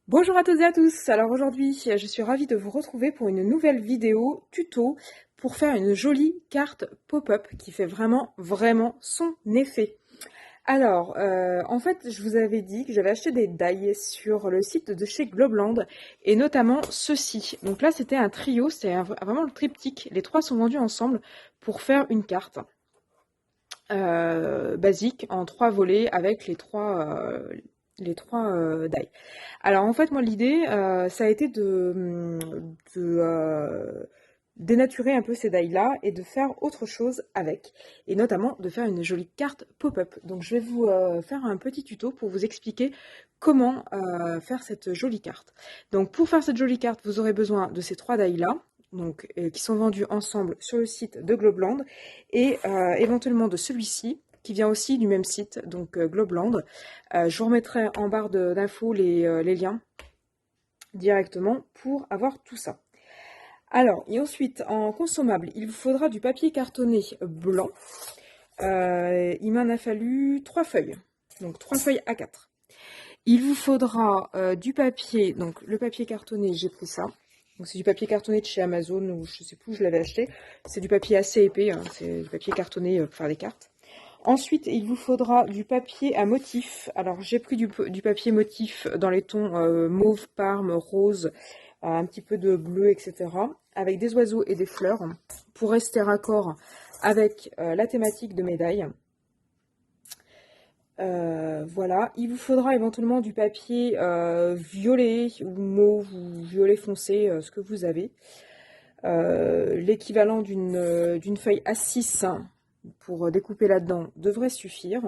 Bonjour à toutes et à tous. Alors aujourd'hui, je suis ravie de vous retrouver pour une nouvelle vidéo tuto pour faire une jolie carte pop-up qui fait vraiment son effet. Alors, en fait, je vous avais dit que j'avais acheté des die sur le site de chez Globland et notamment ceci. Donc là, c'était un trio, c'était vraiment le triptyque. Les trois sont vendus ensemble pour faire une carte basique en 3 volets avec les trois die. Alors en fait, moi l'idée, ça a été de dénaturer un peu ces die-là et de faire autre chose avec. Et notamment de faire une jolie carte pop-up. Donc je vais vous faire un petit tuto pour vous expliquer comment faire cette jolie carte. Donc pour faire cette jolie carte, vous aurez besoin de ces trois die-là. Donc, qui sont vendus ensemble sur le site de Globland et éventuellement de celui-ci qui vient aussi du même site, donc Globland. Je vous remettrai en barre d'infos les liens directement pour avoir tout ça. Alors, et ensuite, en consommable, il vous faudra du papier cartonné blanc. Il m'en a fallu 3 feuilles, donc 3 feuilles A4. Il vous faudra du papier, donc le papier cartonné, j'ai pris ça. Donc c'est du papier cartonné de chez Amazon, ou je sais plus où je l'avais acheté. C'est du papier assez épais, hein, c'est du papier cartonné pour faire des cartes. Ensuite, il vous faudra du papier à motif. Alors, j'ai pris du papier motif dans les tons mauve, parme, rose, un petit peu de bleu, etc. Avec des oiseaux et des fleurs pour rester raccord avec la thématique de médaille. Voilà, il vous faudra éventuellement du papier violet ou mauve ou violet foncé, ce que vous avez. L'équivalent d'une feuille A6 pour découper là-dedans devrait suffire.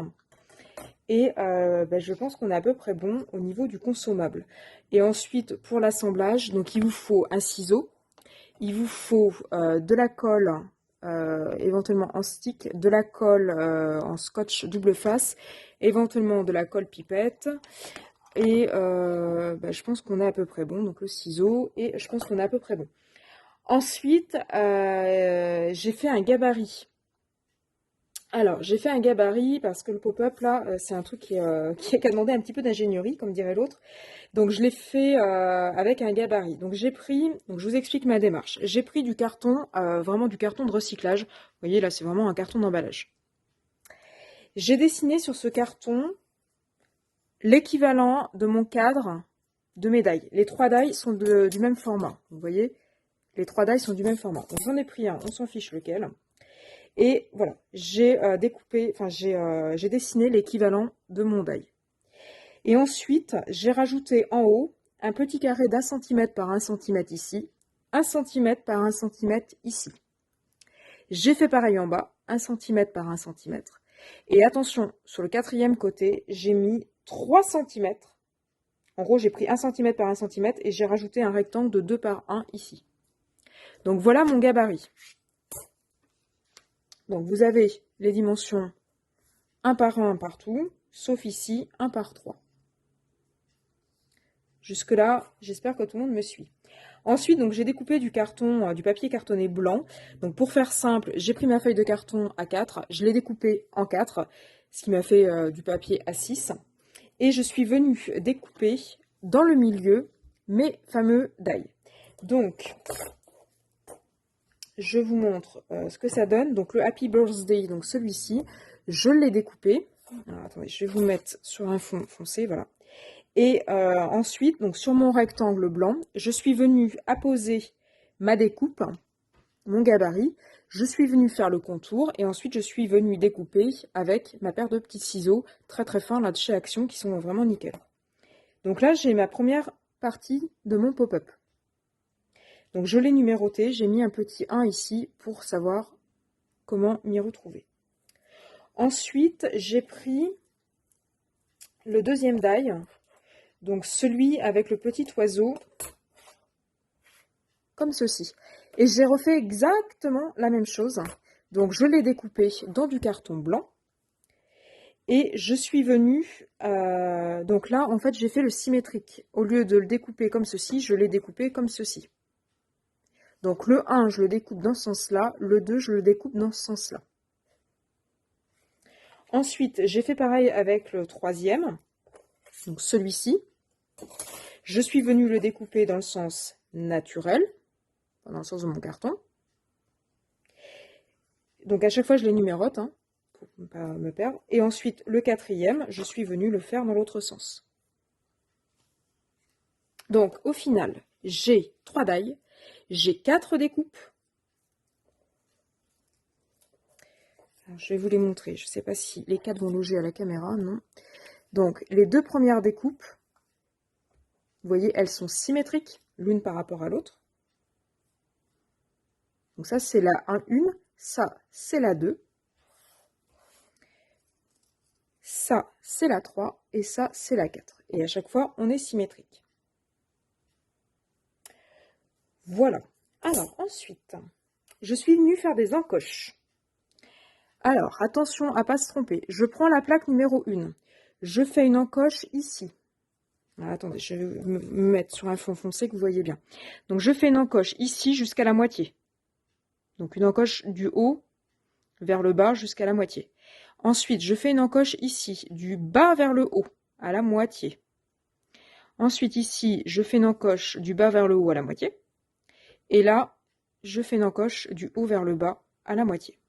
Et je pense qu'on est à peu près bon au niveau du consommable. Et ensuite, pour l'assemblage, donc il vous faut un ciseau, il vous faut de la colle, éventuellement en stick, de la colle en scotch double face, éventuellement de la colle pipette. Et je pense qu'on est à peu près bon, donc le ciseau, et je pense qu'on est à peu près bon. Ensuite, j'ai fait un gabarit. Alors, j'ai fait un gabarit parce que le pop-up, là, c'est un truc qui a demandé un petit peu d'ingénierie, comme dirait l'autre. Donc, je l'ai fait avec un gabarit. Donc, je vous explique ma démarche. J'ai pris du carton, vraiment du carton de recyclage. Vous voyez, là, c'est vraiment un carton d'emballage. J'ai dessiné sur ce carton l'équivalent de mon cadre de médaille. Les 3 die sont du même format. Vous voyez, les 3 die sont du même format. Donc, j'en ai pris un, on s'en fiche lequel. Et voilà, j'ai j'ai dessiné l'équivalent de mon die. Et ensuite, j'ai rajouté en haut un petit carré d'1 cm par 1 cm ici, 1 cm par 1 cm ici. J'ai fait pareil en bas, 1 cm par 1 cm. Et attention, sur le quatrième côté, j'ai mis 3 cm. En gros, j'ai pris 1 cm par 1 cm et j'ai rajouté un rectangle de 2 par 1 ici. Donc voilà mon gabarit. Donc vous avez les dimensions 1 par 1 partout, sauf ici, 1 par 3. Jusque là, j'espère que tout le monde me suit. Ensuite, donc j'ai découpé du carton, du papier cartonné blanc. Donc pour faire simple, j'ai pris ma feuille de carton A4, je l'ai découpée en 4, ce qui m'a fait du papier A6. Et je suis venue découper dans le milieu mes fameux die. Donc, je vous montre ce que ça donne. Donc le Happy Birthday, donc celui-ci, je l'ai découpé. Alors, attendez, je vais vous mettre sur un fond foncé, voilà. Et ensuite, donc sur mon rectangle blanc, je suis venue apposer ma découpe, mon gabarit. Je suis venue faire le contour et ensuite je suis venue découper avec ma paire de petits ciseaux très très fins là de chez Action qui sont vraiment nickel. Donc là, j'ai ma première partie de mon pop-up. Donc je l'ai numéroté, j'ai mis un petit 1 ici pour savoir comment m'y retrouver. Ensuite, j'ai pris le deuxième die, donc celui avec le petit oiseau, comme ceci. Et j'ai refait exactement la même chose. Donc je l'ai découpé dans du carton blanc. Et je suis venue, donc là en fait j'ai fait le symétrique. Au lieu de le découper comme ceci, je l'ai découpé comme ceci. Donc le 1 je le découpe dans ce sens-là, le 2 je le découpe dans ce sens-là. Ensuite j'ai fait pareil avec le troisième, donc celui-ci. Je suis venue le découper dans le sens naturel, dans le sens de mon carton. Donc à chaque fois, je les numérote, hein, pour ne pas me perdre. Et ensuite, le quatrième, je suis venue le faire dans l'autre sens. Donc au final, j'ai 3 die, j'ai 4 découpes. Alors, je vais vous les montrer. Je ne sais pas si les 4 vont loger à la caméra, non. Donc les 2 premières découpes, vous voyez, elles sont symétriques, l'une par rapport à l'autre. Donc ça, c'est la 1, ça, c'est la 2. Ça, c'est la 3, et ça, c'est la 4. Et à chaque fois, on est symétrique. Voilà. Alors, ensuite, je suis venue faire des encoches. Alors, attention à ne pas se tromper. Je prends la plaque numéro 1. Je fais une encoche ici. Alors, attendez, je vais me mettre sur un fond foncé que vous voyez bien. Donc, je fais une encoche ici jusqu'à la moitié. Donc, une encoche du haut vers le bas jusqu'à la moitié. Ensuite, je fais une encoche ici, du bas vers le haut, à la moitié. Ensuite, ici, je fais une encoche du bas vers le haut à la moitié. Et là, je fais une encoche du haut vers le bas à la moitié.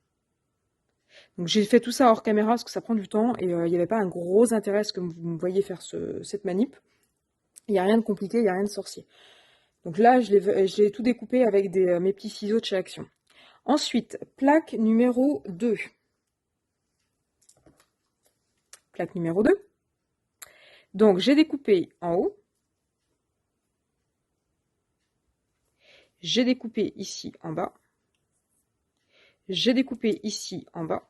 Donc j'ai fait tout ça hors caméra parce que ça prend du temps et il n'y avait pas un gros intérêt à ce que vous me voyez faire cette manip. Il n'y a rien de compliqué, il n'y a rien de sorcier. Donc là, je l'ai tout découpé avec mes petits ciseaux de chez Action. Ensuite, plaque numéro 2. Plaque numéro 2. Donc j'ai découpé en haut. J'ai découpé ici en bas. J'ai découpé ici en bas.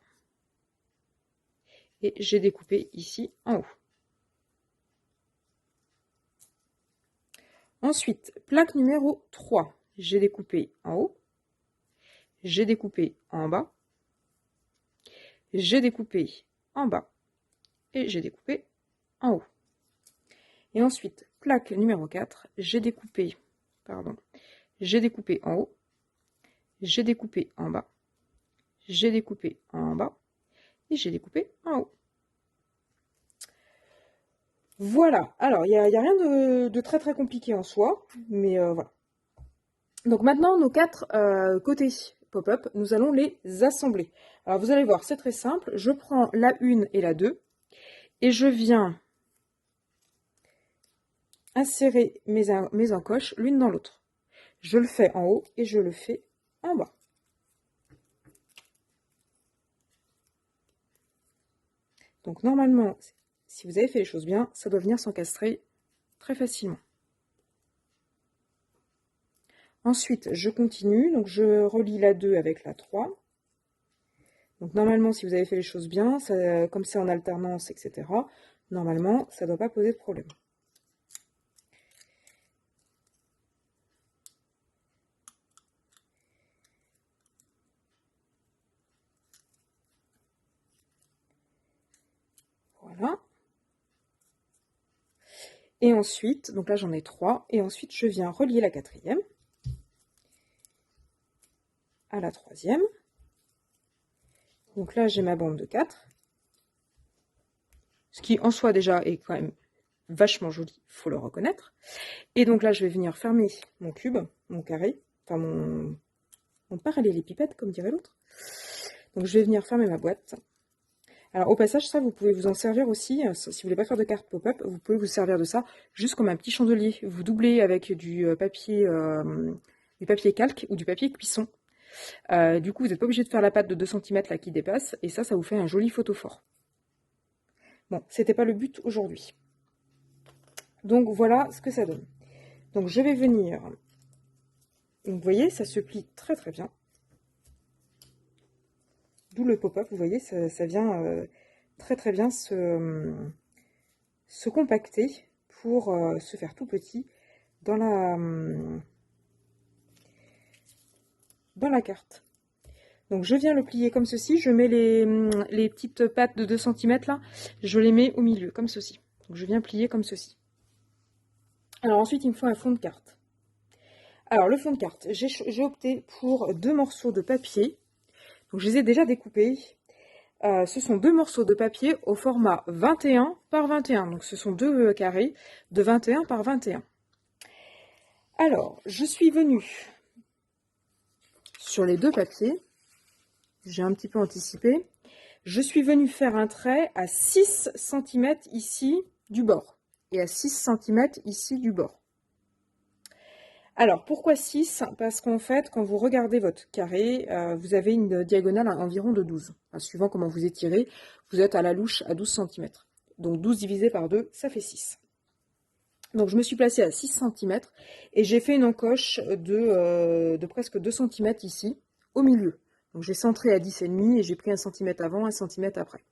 Et j'ai découpé ici en haut. Ensuite, plaque numéro 3. J'ai découpé en haut. J'ai découpé en bas. J'ai découpé en bas. Et j'ai découpé en haut. Et ensuite, plaque numéro 4. J'ai découpé en haut. J'ai découpé en bas. J'ai découpé en bas. Et j'ai découpé en haut. Voilà, alors il n'y a rien de très très compliqué en soi, mais voilà. Donc maintenant, nos 4 côtés pop-up, nous allons les assembler. Alors vous allez voir, c'est très simple. Je prends la 1 et la 2, et je viens insérer mes encoches l'une dans l'autre. Je le fais en haut et je le fais en bas. Donc normalement, si vous avez fait les choses bien, ça doit venir s'encastrer très facilement. Ensuite, je continue, donc je relie la 2 avec la 3. Donc normalement, si vous avez fait les choses bien, comme c'est en alternance, etc., normalement, ça ne doit pas poser de problème. Voilà. Et ensuite, donc là j'en ai 3, et ensuite je viens relier la 4e à la 3e. Donc là j'ai ma bande de 4, ce qui en soi déjà est quand même vachement joli, faut le reconnaître. Et donc là je vais venir fermer mon cube, mon carré, enfin mon parallélépipède comme dirait l'autre. Donc je vais venir fermer ma boîte. Alors au passage, ça vous pouvez vous en servir aussi, si vous voulez pas faire de carte pop-up, vous pouvez vous servir de ça juste comme un petit chandelier. Vous doublez avec du papier calque ou du papier cuisson. Du coup, vous n'êtes pas obligé de faire la patte de 2 cm là qui dépasse, et ça vous fait un joli photophore. Bon, c'était pas le but aujourd'hui. Donc voilà ce que ça donne. Donc je vais venir, donc, vous voyez, ça se plie très très bien. D'où le pop-up, vous voyez, ça vient très très bien se compacter pour se faire tout petit dans la carte. Donc je viens le plier comme ceci, je mets les petites pattes de 2 cm là, je les mets au milieu, comme ceci. Donc je viens plier comme ceci. Alors ensuite, il me faut un fond de carte. Alors le fond de carte, j'ai opté pour 2 morceaux de papier. Donc je les ai déjà découpés. Ce sont 2 morceaux de papier au format 21 par 21. Donc ce sont 2 carrés de 21 par 21. Alors, je suis venue sur les deux papiers. J'ai un petit peu anticipé. Je suis venue faire un trait à 6 cm ici du bord et à 6 cm ici du bord. Alors, pourquoi 6? Parce qu'en fait, quand vous regardez votre carré, vous avez une diagonale à environ de 12. Enfin, suivant comment vous étirez, vous êtes à la louche à 12 cm. Donc 12 divisé par 2, ça fait 6. Donc je me suis placée à 6 cm et j'ai fait une encoche de presque 2 cm ici, au milieu. Donc j'ai centré à 10,5 et j'ai pris 1 cm avant, 1 cm après.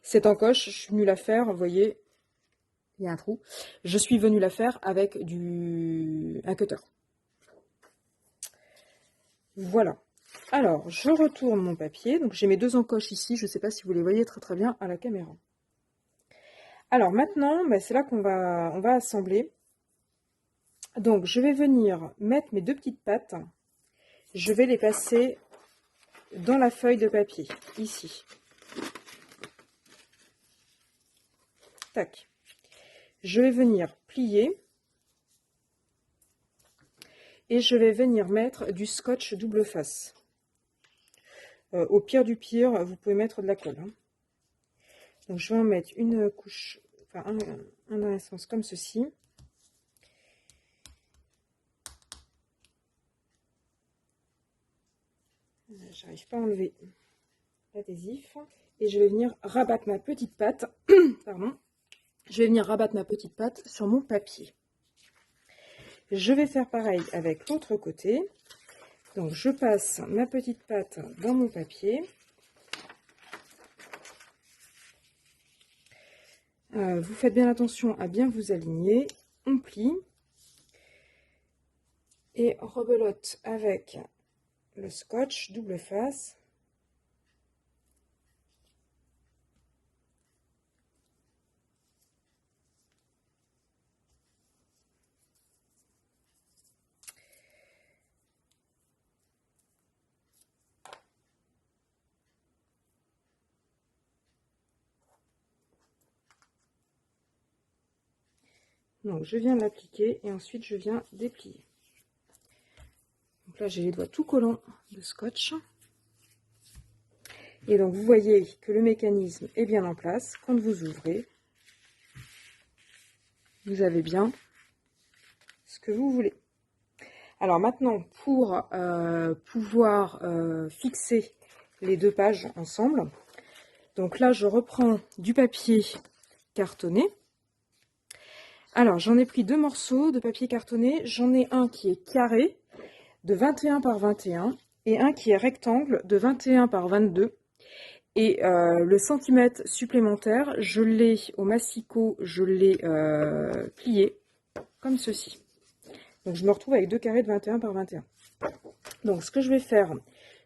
Cette encoche, je suis venue la faire, vous voyez, il y a un trou. Je suis venue la faire avec un cutter. Voilà. Alors, je retourne mon papier. Donc j'ai mes deux encoches ici, je ne sais pas si vous les voyez très très bien à la caméra. Alors maintenant, c'est là qu'on va assembler. Donc je vais venir mettre mes deux petites pattes. Je vais les passer dans la feuille de papier, ici. Tac. Je vais venir plier. Et je vais venir mettre du scotch double face. Au pire du pire, vous pouvez mettre de la colle. Hein. Donc je vais en mettre une couche, enfin un dans un sens comme ceci. J'arrive pas à enlever l'adhésif. Et je vais venir rabattre ma petite patte. Pardon. Je vais venir rabattre ma petite patte sur mon papier. Je vais faire pareil avec l'autre côté. Donc je passe ma petite patte dans mon papier. Vous faites bien attention à bien vous aligner. On plie. Et rebelote avec le scotch double face. Donc je viens l'appliquer et ensuite je viens déplier. Donc là j'ai les doigts tout collants de scotch. Et donc vous voyez que le mécanisme est bien en place. Quand vous ouvrez, vous avez bien ce que vous voulez. Alors maintenant, pour pouvoir fixer les deux pages ensemble, donc là je reprends du papier cartonné. Alors j'en ai pris deux morceaux de papier cartonné. J'en ai un qui est carré de 21 par 21 et un qui est rectangle de 21 par 22. Et le centimètre supplémentaire, je l'ai au massicot, je l'ai plié comme ceci. Donc je me retrouve avec deux carrés de 21 par 21. Donc ce que je vais faire,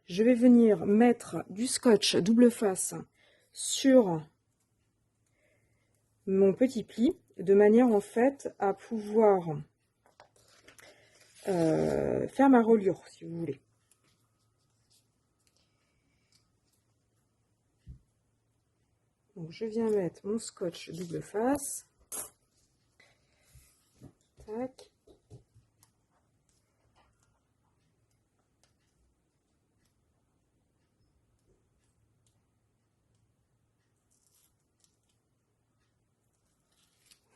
je vais venir mettre du scotch double face sur mon petit pli, de manière en fait à pouvoir faire ma reliure, si vous voulez. Donc je viens mettre mon scotch double face. Tac.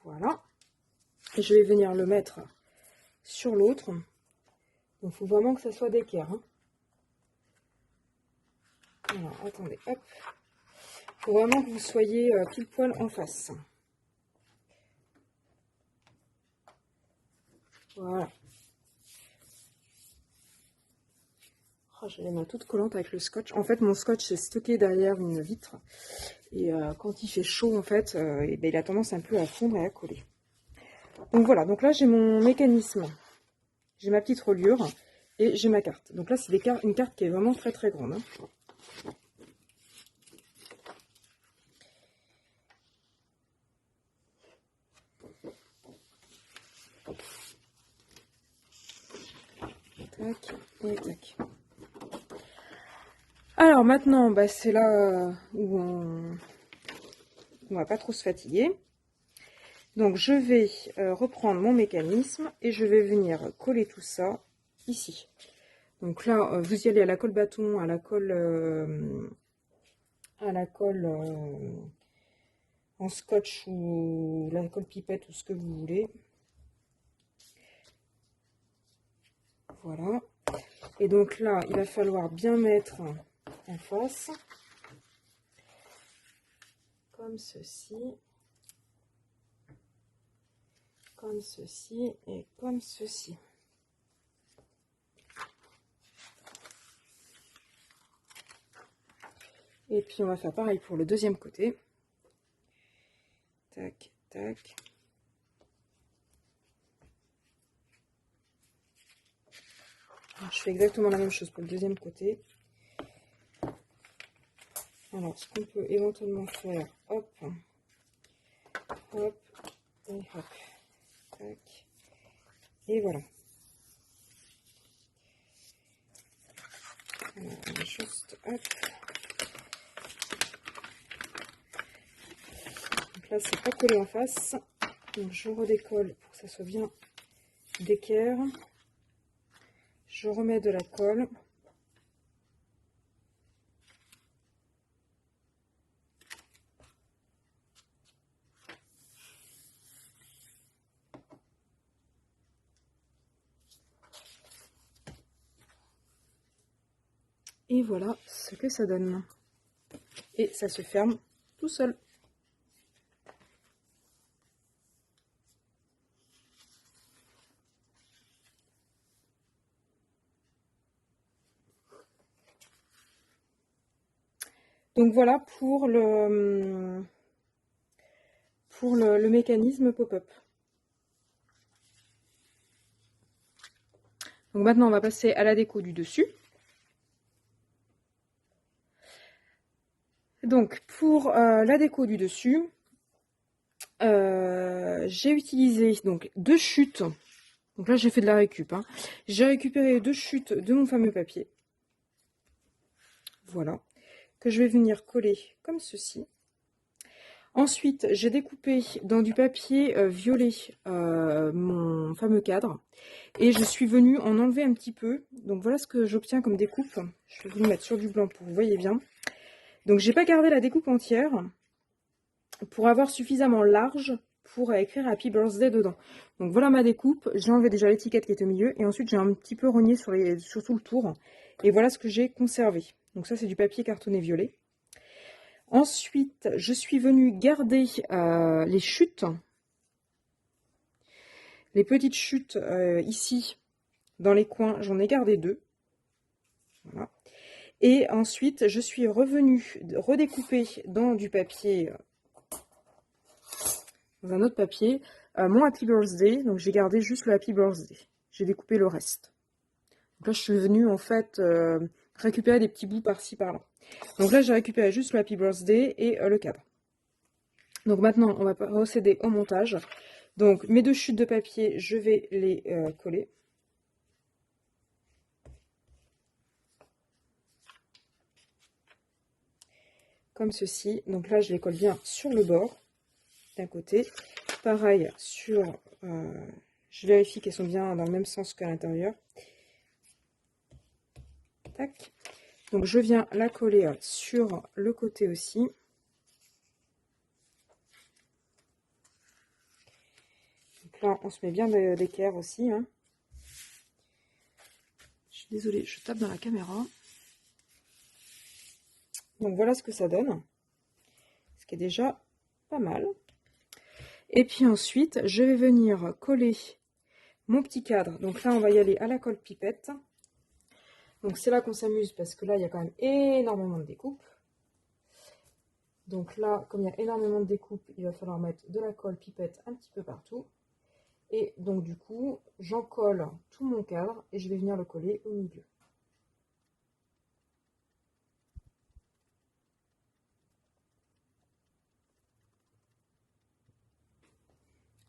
Voilà. Et je vais venir le mettre sur l'autre. Donc il faut vraiment que ça soit d'équerre. Hein. Alors attendez, hop. Il faut vraiment que vous soyez pile poil en face. Voilà. Oh, j'ai les mains toutes collantes avec le scotch. En fait, mon scotch est stocké derrière une vitre. Et quand il fait chaud, en fait, il a tendance un peu à fondre et à coller. Donc voilà, donc là j'ai mon mécanisme. J'ai ma petite reliure et j'ai ma carte. Donc là, c'est une carte qui est vraiment très très grande. Hein. Tac et tac. Alors maintenant, c'est là où on va pas trop se fatiguer. Donc je vais reprendre mon mécanisme et je vais venir coller tout ça ici. Donc là, vous y allez à la colle bâton, à la colle en scotch ou la colle pipette ou ce que vous voulez. Voilà. Et donc là, il va falloir bien mettre en face, comme ceci, et comme ceci. Et puis on va faire pareil pour le deuxième côté. Tac, tac. Alors, je fais exactement la même chose pour le deuxième côté. Alors, ce qu'on peut éventuellement faire, hop, hop, et hop, tac, et voilà. Alors, on va juste, hop. Donc là, c'est pas collé en face. Donc, je redécolle pour que ça soit bien d'équerre. Je remets de la colle. Et voilà ce que ça donne. Et ça se ferme tout seul. Donc voilà pour le mécanisme pop-up. Donc maintenant on va passer à la déco du dessus. Donc pour la déco du dessus, j'ai utilisé donc 2 chutes. Donc là j'ai fait de la récup. Hein. J'ai récupéré 2 chutes de mon fameux papier. Voilà. Que je vais venir coller comme ceci. Ensuite, j'ai découpé dans du papier violet mon fameux cadre. Et je suis venue en enlever un petit peu. Donc voilà ce que j'obtiens comme découpe. Je vais vous le mettre sur du blanc pour que vous voyez bien. Donc j'ai pas gardé la découpe entière pour avoir suffisamment large pour écrire Happy Birthday dedans. Donc voilà ma découpe. J'ai enlevé déjà l'étiquette qui est au milieu. Et ensuite j'ai un petit peu rogné sur tout le tour. Et voilà ce que j'ai conservé. Donc ça c'est du papier cartonné violet. Ensuite, je suis venue garder les chutes, les petites chutes ici, dans les coins, j'en ai gardé 2. Voilà. Et ensuite, je suis revenue redécouper dans du papier, dans un autre papier, mon Happy Birthday. Donc j'ai gardé juste le Happy Birthday. J'ai découpé le reste. Donc là, je suis venue en fait récupérer des petits bouts par-ci par-là. Donc là, j'ai récupéré juste le Happy Birthday et le cadre. Donc maintenant, on va procéder au montage. Donc mes 2 chutes de papier, je vais les coller. Comme ceci. Donc là, je les colle bien sur le bord d'un côté. Pareil sur... je vérifie qu'elles sont bien dans le même sens qu'à l'intérieur. Tac. Donc je viens la coller sur le côté aussi. Donc là, on se met bien d'équerre aussi. Hein. Je suis désolée, je tape dans la caméra. Donc voilà ce que ça donne. Ce qui est déjà pas mal. Et puis ensuite, je vais venir coller mon petit cadre. Donc là, on va y aller à la colle pipette. Donc c'est là qu'on s'amuse parce que là, il y a quand même énormément de découpes. Donc là, comme il y a énormément de découpes, il va falloir mettre de la colle pipette un petit peu partout. Et donc du coup, j'en colle tout mon cadre et je vais venir le coller au milieu.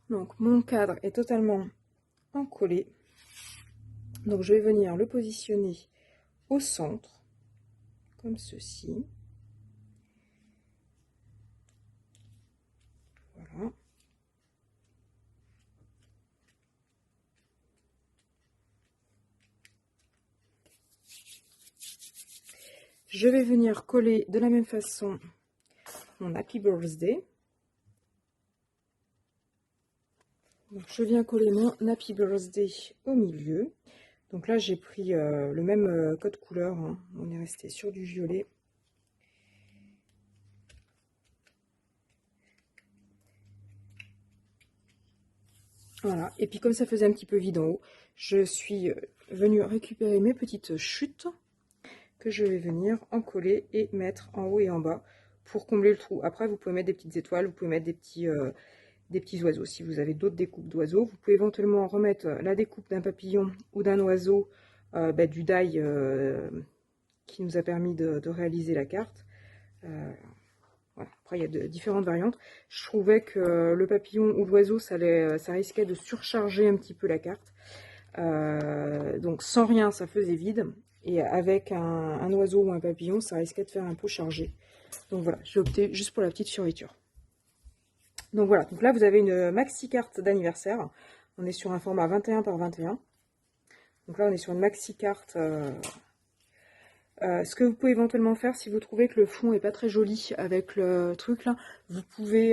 Donc mon cadre est totalement encollé. Donc je vais venir le positionner au centre, comme ceci. Voilà. je vais venir coller de la même façon mon Happy Birthday. Donc, je viens coller mon Happy Birthday au milieu. Donc là, j'ai pris le même code couleur, hein. On est resté sur du violet. Voilà, et puis comme ça faisait un petit peu vide en haut, je suis venue récupérer mes petites chutes que je vais venir en coller et mettre en haut et en bas pour combler le trou. Après, vous pouvez mettre des petites étoiles, vous pouvez mettre des petits oiseaux. Si vous avez d'autres découpes d'oiseaux, vous pouvez éventuellement remettre la découpe d'un papillon ou d'un oiseau, du die qui nous a permis de réaliser la carte. Voilà. Après, il y a différentes variantes. Je trouvais que le papillon ou l'oiseau, ça risquait de surcharger un petit peu la carte. Donc, sans rien, ça faisait vide. Et avec un oiseau ou un papillon, ça risquait de faire un peu chargé. Donc voilà, j'ai opté juste pour la petite fioriture. Donc voilà, donc là, vous avez une maxi carte d'anniversaire. On est sur un format 21 par 21. Donc là, on est sur une maxi carte... ce que vous pouvez éventuellement faire, si vous trouvez que le fond est pas très joli avec le truc là, vous pouvez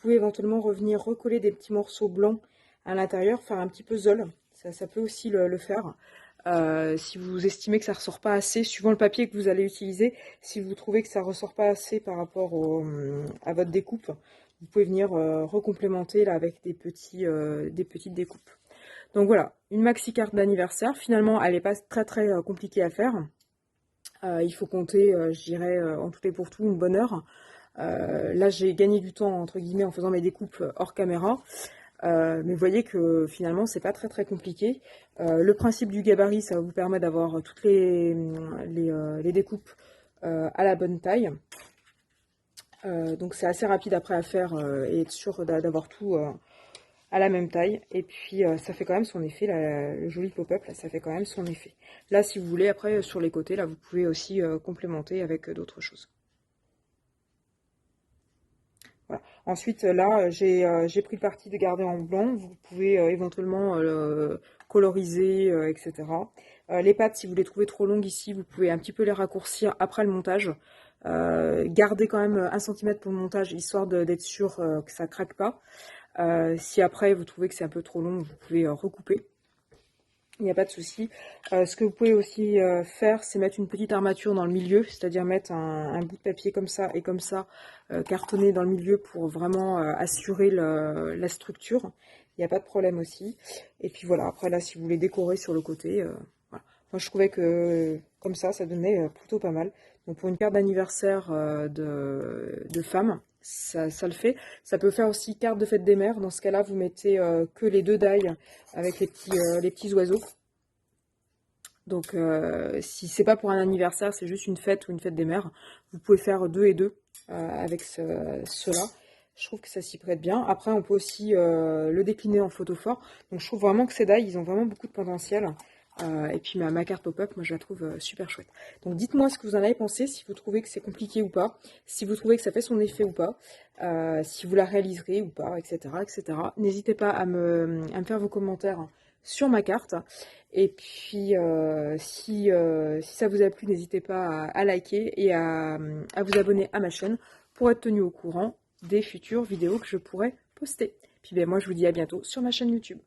éventuellement revenir recoller des petits morceaux blancs à l'intérieur, faire un petit puzzle, ça peut aussi le faire. Si vous estimez que ça ressort pas assez, suivant le papier que vous allez utiliser, si vous trouvez que ça ressort pas assez par rapport à votre découpe, vous pouvez venir recomplémenter là avec des petites découpes. Donc voilà, une maxi carte d'anniversaire. Finalement, elle n'est pas très compliquée à faire. Il faut compter, je dirais, en tout et pour tout, une bonne heure. Là, j'ai gagné du temps, entre guillemets, en faisant mes découpes hors caméra. Mais vous voyez que finalement, c'est pas très compliqué. Le principe du gabarit, ça va vous permettre d'avoir toutes les découpes à la bonne taille. Donc c'est assez rapide après à faire et être sûr d'avoir tout à la même taille. Et puis ça fait quand même son effet, le joli pop-up, là, ça fait quand même son effet. Là, si vous voulez, après, sur les côtés, là, vous pouvez aussi complémenter avec d'autres choses. Voilà. Ensuite, là, j'ai pris le parti de garder en blanc. Vous pouvez éventuellement coloriser, etc. Les pattes, si vous les trouvez trop longues ici, vous pouvez un petit peu les raccourcir après le montage. Gardez quand même 1 cm pour le montage, histoire d'être sûr que ça craque pas. Si après vous trouvez que c'est un peu trop long, vous pouvez recouper. Il n'y a pas de souci. Ce que vous pouvez aussi faire, c'est mettre une petite armature dans le milieu, c'est-à-dire mettre un bout de papier comme ça et comme ça, cartonné dans le milieu pour vraiment assurer la structure. Il n'y a pas de problème aussi. Et puis voilà, après là, si vous voulez décorer sur le côté, voilà. Moi je trouvais que comme ça donnait plutôt pas mal. Donc pour une carte d'anniversaire de femme, ça le fait. Ça peut faire aussi carte de fête des mères. Dans ce cas-là, vous mettez que les 2 die avec les petits oiseaux. Donc si c'est pas pour un anniversaire, c'est juste une fête ou une fête des mères, vous pouvez faire 2 et 2 avec cela. Je trouve que ça s'y prête bien. Après, on peut aussi le décliner en photo fort. Donc je trouve vraiment que ces die, ils ont vraiment beaucoup de potentiel. Et puis ma carte pop-up, moi je la trouve super chouette. Donc dites-moi ce que vous en avez pensé, si vous trouvez que c'est compliqué ou pas, si vous trouvez que ça fait son effet ou pas, si vous la réaliserez ou pas, etc. etc. N'hésitez pas à me faire vos commentaires sur ma carte. Et puis si ça vous a plu, n'hésitez pas à liker et à vous abonner à ma chaîne pour être tenu au courant des futures vidéos que je pourrai poster. Puis ben, moi je vous dis à bientôt sur ma chaîne YouTube.